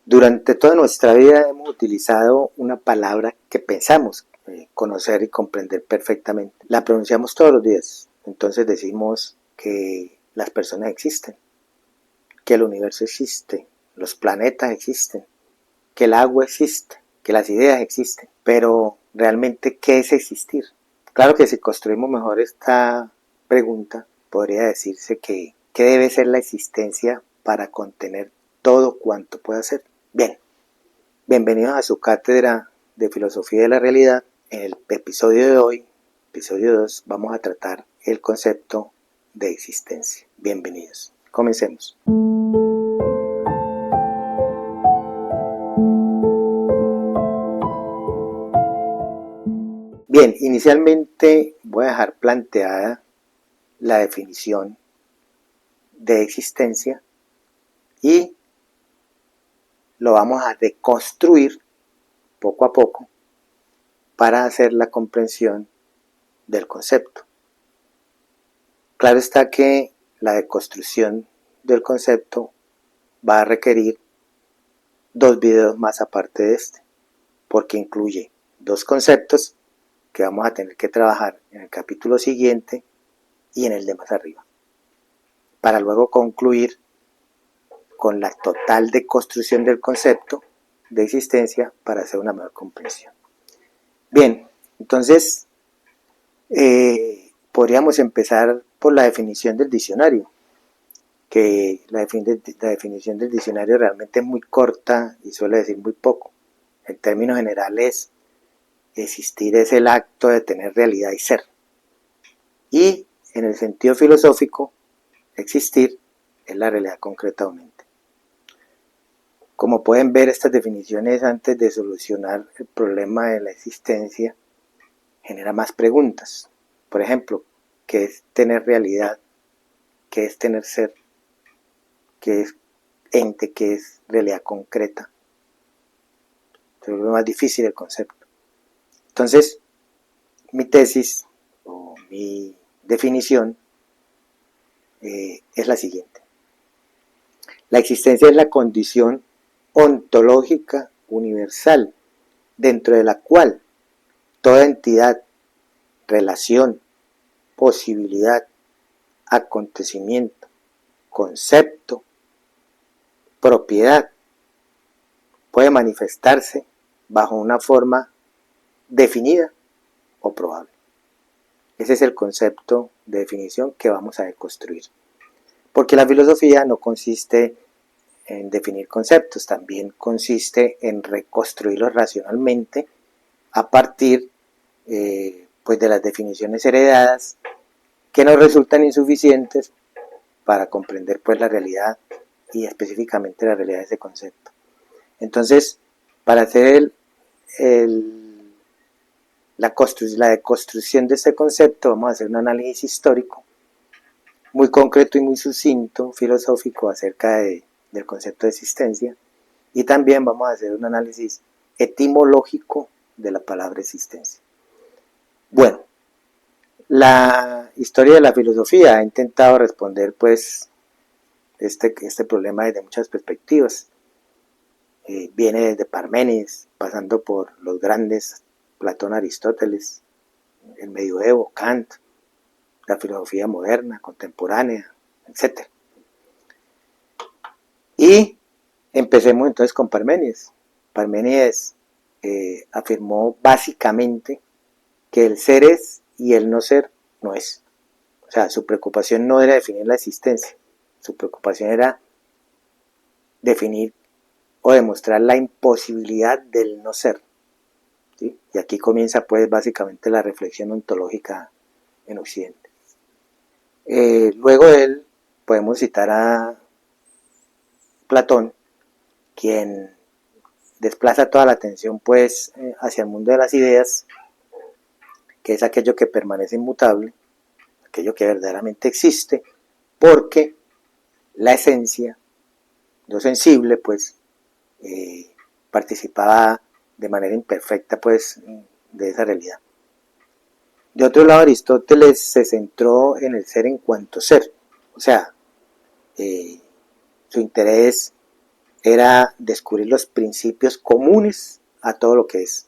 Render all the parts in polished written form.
Durante toda nuestra vida hemos utilizado una palabra que pensamos conocer y comprender perfectamente. La pronunciamos todos los días. Entonces decimos que las personas existen, que el universo existe, los planetas existen, que el agua existe, que las ideas existen. Pero realmente, ¿qué es existir? Claro que si construimos mejor esta pregunta, podría decirse que ¿qué debe ser la existencia para contener todo cuanto pueda ser? Bien, bienvenidos a su cátedra de filosofía de la realidad. En el episodio de hoy, episodio 2, vamos a tratar el concepto de existencia. Bienvenidos. Comencemos. Bien, inicialmente voy a dejar planteada la definición de existencia y lo vamos a deconstruir poco a poco para hacer la comprensión del concepto. Claro está que la deconstrucción del concepto va a requerir 2 videos más aparte de este, porque incluye 2 conceptos que vamos a tener que trabajar en el capítulo siguiente y en el de más arriba, para luego concluir con la total deconstrucción del concepto de existencia para hacer una mejor comprensión. Bien, entonces podríamos empezar por la definición del diccionario, que la definición del diccionario realmente es muy corta y suele decir muy poco. En términos generales, existir es el acto de tener realidad y ser. Y en el sentido filosófico, existir es la realidad concreta o mente. Como pueden ver, estas definiciones, antes de solucionar el problema de la existencia, genera más preguntas. Por ejemplo, ¿qué es tener realidad? ¿Qué es tener ser? ¿Qué es ente? ¿Qué es realidad concreta? Se vuelve más difícil el concepto. Entonces, mi tesis o mi definición es la siguiente. La existencia es la condición ontológica universal dentro de la cual toda entidad, relación, posibilidad, acontecimiento, concepto, propiedad puede manifestarse bajo una forma definida o probable. Ese es el concepto de definición que vamos a deconstruir. Porque la filosofía no consiste en definir conceptos, también consiste en reconstruirlos racionalmente a partir pues de las definiciones heredadas que nos resultan insuficientes para comprender pues la realidad y específicamente la realidad de ese concepto. Entonces, para hacer la deconstrucción de este concepto, vamos a hacer un análisis histórico muy concreto y muy sucinto, filosófico, acerca del concepto de existencia, y también vamos a hacer un análisis etimológico de la palabra existencia. Bueno, la historia de la filosofía ha intentado responder pues este problema desde muchas perspectivas. Viene desde Parménides, pasando por los grandes Platón, Aristóteles, el medioevo, Kant, la filosofía moderna, contemporánea, etc. Y empecemos entonces con Parménides. Parménides afirmó básicamente que el ser es y el no ser no es. O sea, su preocupación no era definir la existencia, su preocupación era definir o demostrar la imposibilidad del no ser. ¿Sí? Y aquí comienza pues básicamente la reflexión ontológica en Occidente. Luego de él podemos citar a Platón, quien desplaza toda la atención pues hacia el mundo de las ideas, que es aquello que permanece inmutable, aquello que verdaderamente existe, porque la esencia, lo sensible, pues participaba de manera imperfecta pues de esa realidad. De otro lado, Aristóteles se centró en el ser en cuanto ser, o sea, su interés era descubrir los principios comunes a todo lo que es,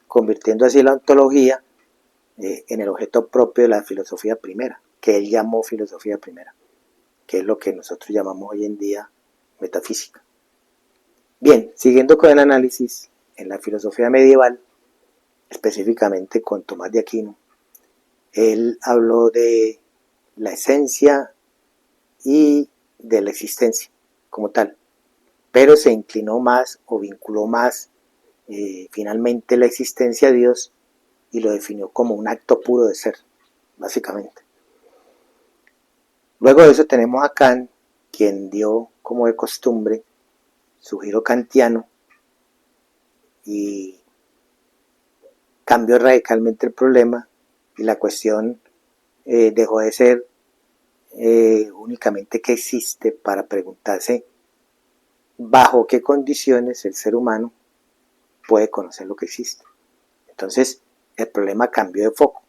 convirtiendo así la ontología en el objeto propio de la filosofía primera, que él llamó filosofía primera, que es lo que nosotros llamamos hoy en día metafísica. Bien, siguiendo con el análisis, en la filosofía medieval, específicamente con Tomás de Aquino, él habló de la esencia y de la existencia como tal, pero se inclinó más o vinculó más finalmente la existencia a Dios y lo definió como un acto puro de ser, básicamente. Luego de eso tenemos a Kant, quien dio como de costumbre su giro kantiano y cambió radicalmente el problema y la cuestión dejó de ser únicamente qué existe para preguntarse bajo qué condiciones el ser humano puede conocer lo que existe. Entonces el problema cambió de foco,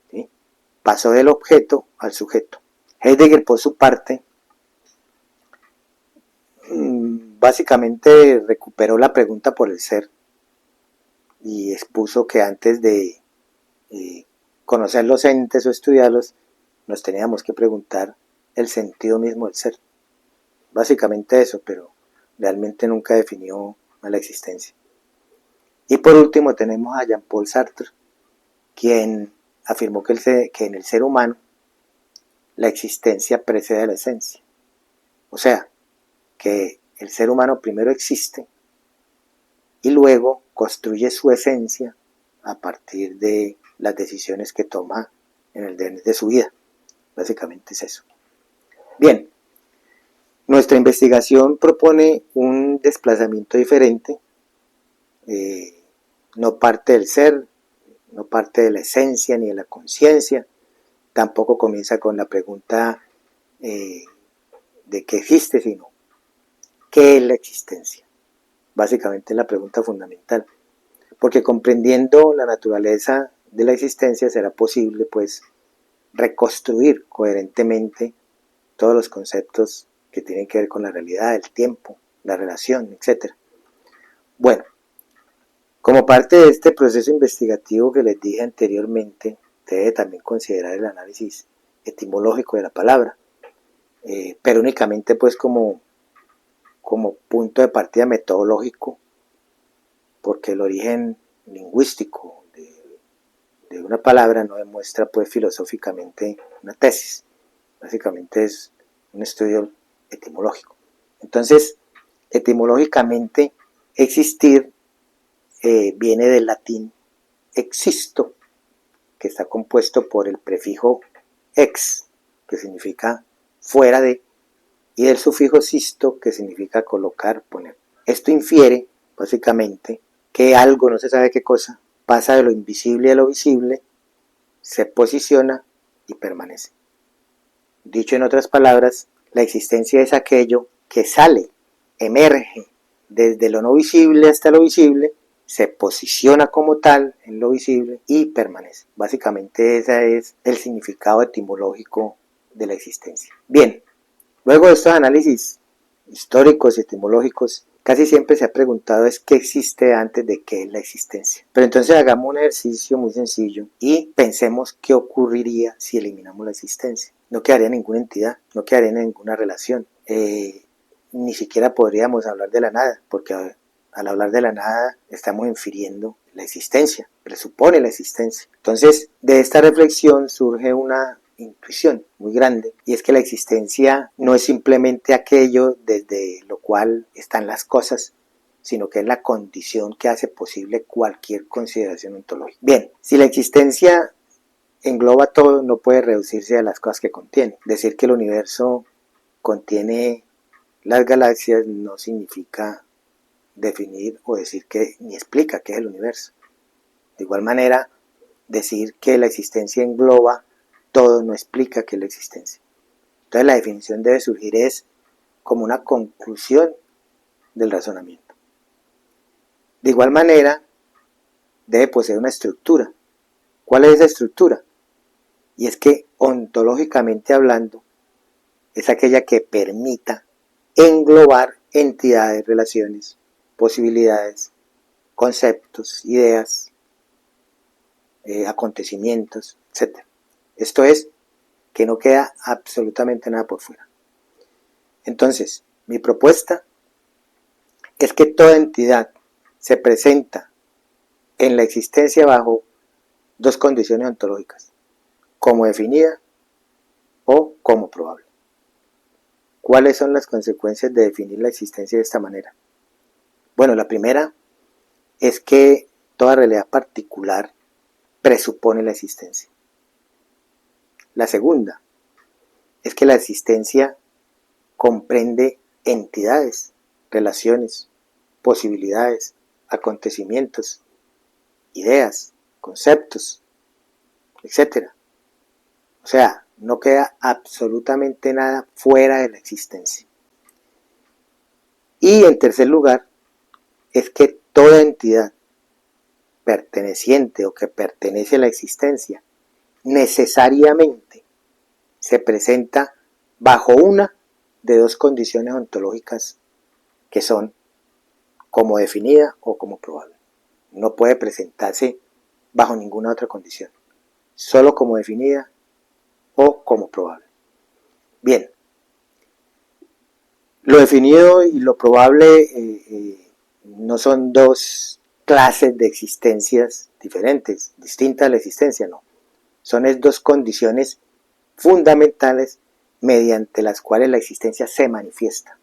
¿sí? Pasó del objeto al sujeto. Heidegger, por su parte, básicamente recuperó la pregunta por el ser y expuso que antes de conocer los entes o estudiarlos, nos teníamos que preguntar el sentido mismo del ser. Básicamente eso, pero realmente nunca definió a la existencia. Y por último tenemos a Jean-Paul Sartre, quien afirmó que en el ser humano la existencia precede a la esencia. O sea, que el ser humano primero existe y luego construye su esencia a partir de las decisiones que toma en el devenir de su vida. Básicamente es eso. Bien, nuestra investigación propone un desplazamiento diferente, no parte del ser, no parte de la esencia ni de la conciencia, tampoco comienza con la pregunta de qué existe, sino qué es la existencia. Básicamente es la pregunta fundamental, porque comprendiendo la naturaleza de la existencia será posible pues reconstruir coherentemente todos los conceptos que tienen que ver con la realidad, el tiempo, la relación, etc. Bueno, como parte de este proceso investigativo que les dije anteriormente, debe también considerar el análisis etimológico de la palabra, pero únicamente pues como punto de partida metodológico, porque el origen lingüístico de una palabra no demuestra pues filosóficamente una tesis, básicamente es un estudio etimológico. Entonces, etimológicamente, existir viene del latín existo, que está compuesto por el prefijo ex, que significa fuera de, y del sufijo sisto, que significa colocar, poner. Esto infiere, básicamente, que algo, no se sabe qué cosa, pasa de lo invisible a lo visible, se posiciona y permanece. Dicho en otras palabras, la existencia es aquello que sale, emerge desde lo no visible hasta lo visible, se posiciona como tal en lo visible y permanece. Básicamente ese es el significado etimológico de la existencia. Bien, luego de estos análisis históricos y etimológicos, casi siempre se ha preguntado es qué existe antes de qué es la existencia. Pero entonces hagamos un ejercicio muy sencillo y pensemos qué ocurriría si eliminamos la existencia. No quedaría ninguna entidad, no quedaría ninguna relación. Ni siquiera podríamos hablar de la nada, porque al hablar de la nada estamos infiriendo la existencia, presupone la existencia. Entonces, de esta reflexión surge una intuición muy grande, y es que la existencia no es simplemente aquello desde lo cual están las cosas, sino que es la condición que hace posible cualquier consideración ontológica. Bien, si la existencia engloba todo, no puede reducirse a las cosas que contiene. Decir que el universo contiene las galaxias no significa definir o decir que ni explica qué es el universo. De igual manera, decir que la existencia engloba todo no explica qué es la existencia. Entonces la definición debe surgir es como una conclusión del razonamiento. De igual manera, debe poseer una estructura. ¿Cuál es esa estructura? Y es que ontológicamente hablando, es aquella que permita englobar entidades, relaciones, posibilidades, conceptos, ideas, acontecimientos, etc. Esto es que no queda absolutamente nada por fuera. Entonces, mi propuesta es que toda entidad se presenta en la existencia bajo dos condiciones ontológicas, como definida o como probable. ¿Cuáles son las consecuencias de definir la existencia de esta manera? Bueno, la primera es que toda realidad particular presupone la existencia. La segunda es que la existencia comprende entidades, relaciones, posibilidades, acontecimientos, ideas, conceptos, etc. O sea, no queda absolutamente nada fuera de la existencia. Y en tercer lugar, es que toda entidad perteneciente o que pertenece a la existencia necesariamente se presenta bajo una de dos condiciones ontológicas que son como definida o como probable. No puede presentarse bajo ninguna otra condición, solo como definida o como probable. Bien, lo definido y lo probable no son dos clases de existencias diferentes, distintas a la existencia, no. Son dos condiciones fundamentales mediante las cuales la existencia se manifiesta.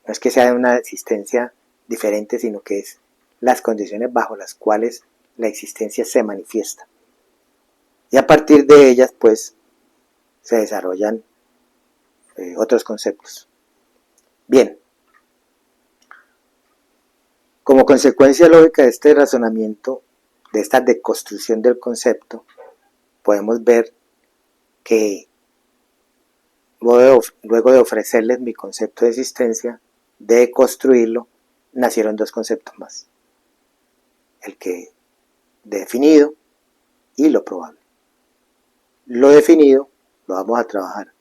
No es que sea una existencia diferente, sino que es las condiciones bajo las cuales la existencia se manifiesta. Y a partir de ellas, pues, se desarrollan otros conceptos. Bien, como consecuencia lógica de este razonamiento, de esta deconstrucción del concepto, podemos ver que luego de ofrecerles mi concepto de existencia, de construirlo, nacieron dos conceptos más. El que definido y lo probable. Lo definido lo vamos a trabajar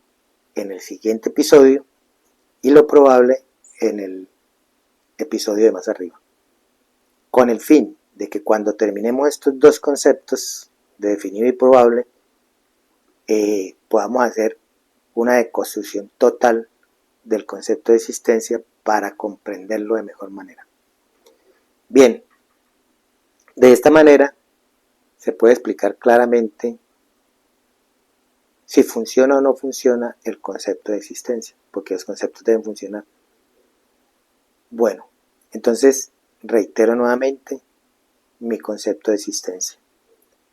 en el siguiente episodio y lo probable en el episodio de más arriba. Con el fin de que cuando terminemos estos dos conceptos de definido y probable, podamos hacer una deconstrucción total del concepto de existencia para comprenderlo de mejor manera. Bien, de esta manera se puede explicar claramente si funciona o no funciona el concepto de existencia, porque los conceptos deben funcionar. Bueno, entonces reitero nuevamente mi concepto de existencia.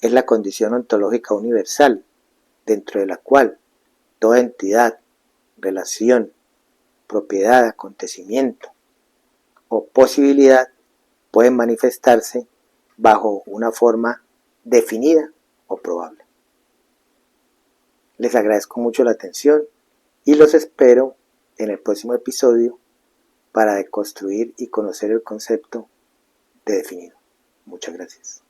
Es la condición ontológica universal dentro de la cual toda entidad, relación, propiedad, acontecimiento o posibilidad pueden manifestarse bajo una forma definida o probable. Les agradezco mucho la atención y los espero en el próximo episodio para deconstruir y conocer el concepto de definido. Muchas gracias.